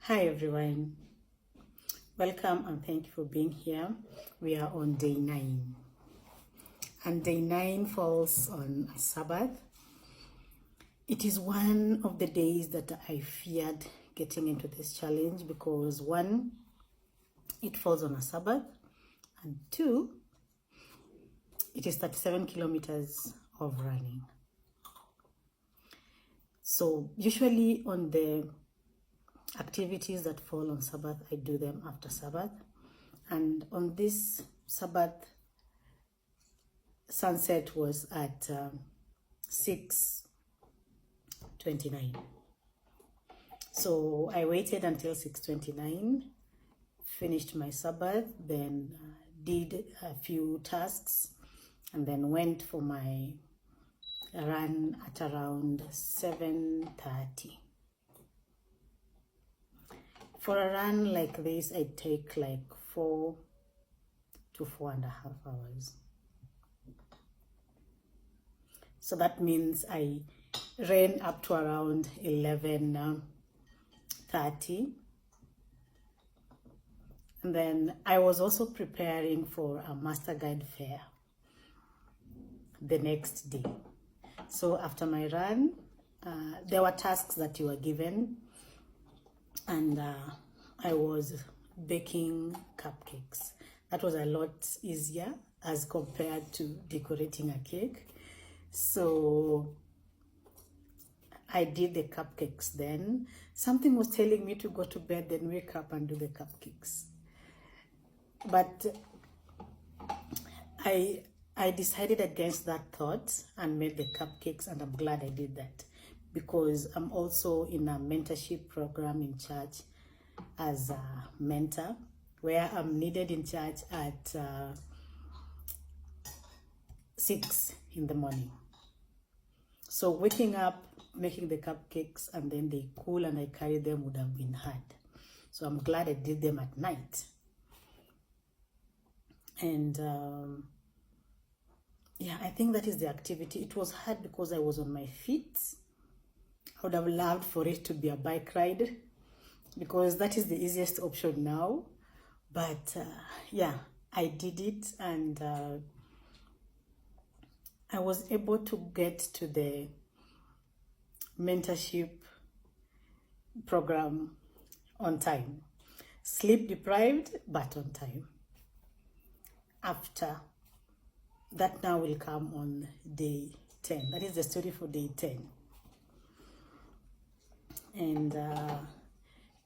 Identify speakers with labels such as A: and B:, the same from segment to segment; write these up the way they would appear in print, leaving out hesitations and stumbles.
A: Hi everyone, welcome and thank you for being here. We are on day 9 and day 9 falls on a Sabbath. It is one of the days that I feared getting into this challenge because 1, it falls on a Sabbath, and 2, it is 37 kilometers of running. So usually on the activities that fall on Sabbath, I do them after Sabbath. And on this Sabbath, sunset was at 6:29. So I waited until 6:29, finished my Sabbath, then did a few tasks, and then went for my run at around 7:30. For a run like this, I take like 4 to 4.5 hours. So that means I ran up to around 11:30. And then I was also preparing for a Master Guide Fair the next day. So after my run, there were tasks that you were given, and I was baking cupcakes. That was a lot easier as compared to decorating a cake. So I did the cupcakes then. Something was telling me to go to bed, then wake up and do the cupcakes. But I decided against that thought and made the cupcakes, and I'm glad I did that because I'm also in a mentorship program in church as a mentor, where I'm needed in church at 6 in the morning. So waking up, making the cupcakes, and then they cool and I carry them would have been hard. So I'm glad I did them at night. And yeah, I think that is the activity. It was hard because I was on my feet. I would have loved for it to be a bike ride because that is the easiest option now. But yeah, I did it, and I was able to get to the mentorship program on time. Sleep deprived, but on time. After that, now will come on day 10. That is the story for day 10. And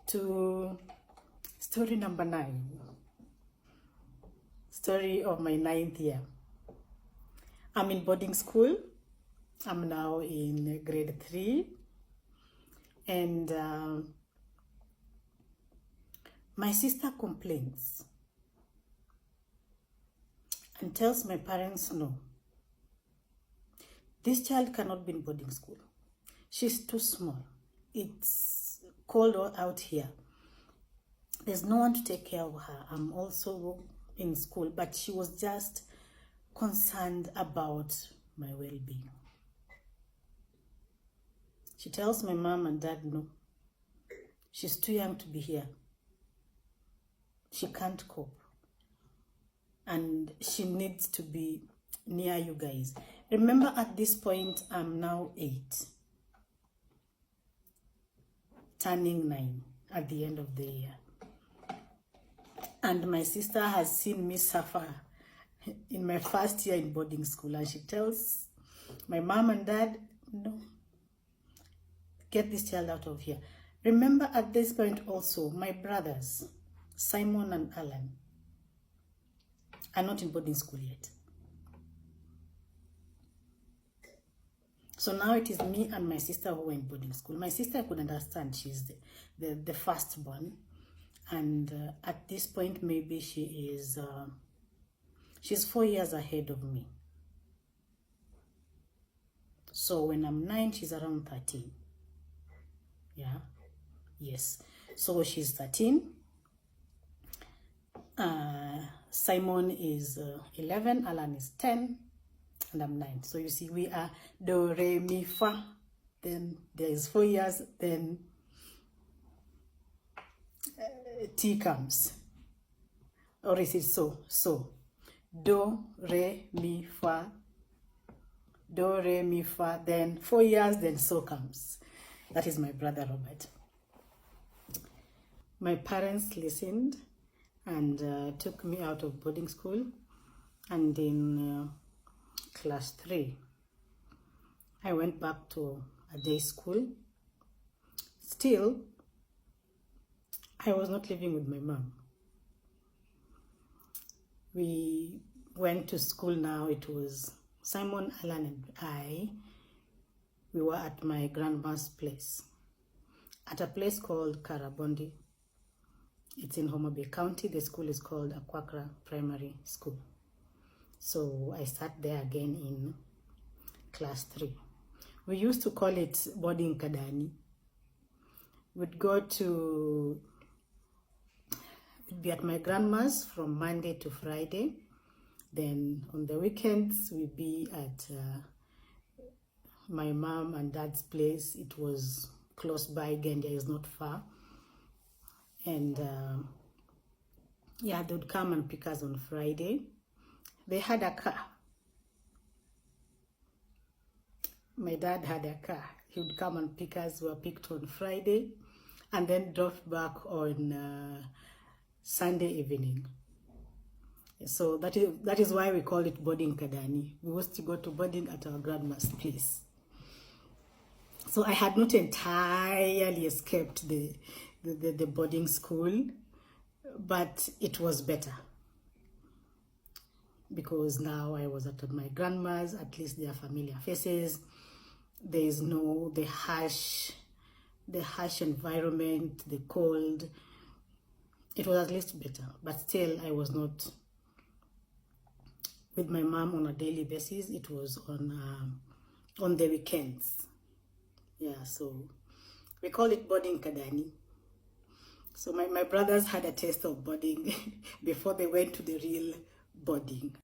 A: to story number 9. Story of my 9th year. I'm in boarding school. I'm now in grade 3. And my sister complains and tells my parents, no, this child cannot be in boarding school. She's too small. It's cold out here. There's no one to take care of her. I'm also in school, but she was just concerned about my well-being. She tells my mom and dad, no, she's too young to be here. She can't cope. And she needs to be near you guys. Remember, at this point, I'm now 8, turning 9 at the end of the year. And my sister has seen me suffer in my first year in boarding school, and she tells my mom and dad, no, get this child out of here. Remember, at this point also, my brothers, Simon and Alan, are not in boarding school yet. So now it is me and my sister who are in boarding school. My sister could understand, she's the firstborn, and at this point maybe she is she's 4 years ahead of me. So when I'm 9, she's around 13. Yeah, yes. So she's 13. Simon is 11, Alan is 10, and I'm 9. So you see, we are do, re, mi, fa. Then there is 4 years, then T comes. Or is it so? So, do, re, mi, fa. Do, re, mi, fa. Then 4 years, then so comes. That is my brother Robert. My parents listened and took me out of boarding school. And in class 3, I went back to a day school. Still, I was not living with my mom. We went to school now. It was Simon, Alan, and I. We were at my grandma's place, at a place called Karabondi. It's in Homa Bay County. The school is called Akwakra Primary School. So I sat there again in class 3. We used to call it boarding Kadani. We'd be at my grandma's from Monday to Friday. Then on the weekends, we'd be at my mom and dad's place. It was close by. Gendia is not far. And yeah, they would come and pick us on Friday. They had a car. My dad had a car. He would come and pick us. We were picked on Friday and then dropped back on Sunday evening. So that is why we call it boarding Kadani. We used to go to boarding at our grandma's place. So I had not entirely escaped the boarding school, but it was better because now I was at my grandma's. At least they are familiar faces. There is no the harsh environment, the cold. It was at least better, but still I was not with my mom on a daily basis. It was on the weekends. Yeah, so we call it boarding Kadani. So my brothers had a taste of boarding before they went to the real boarding.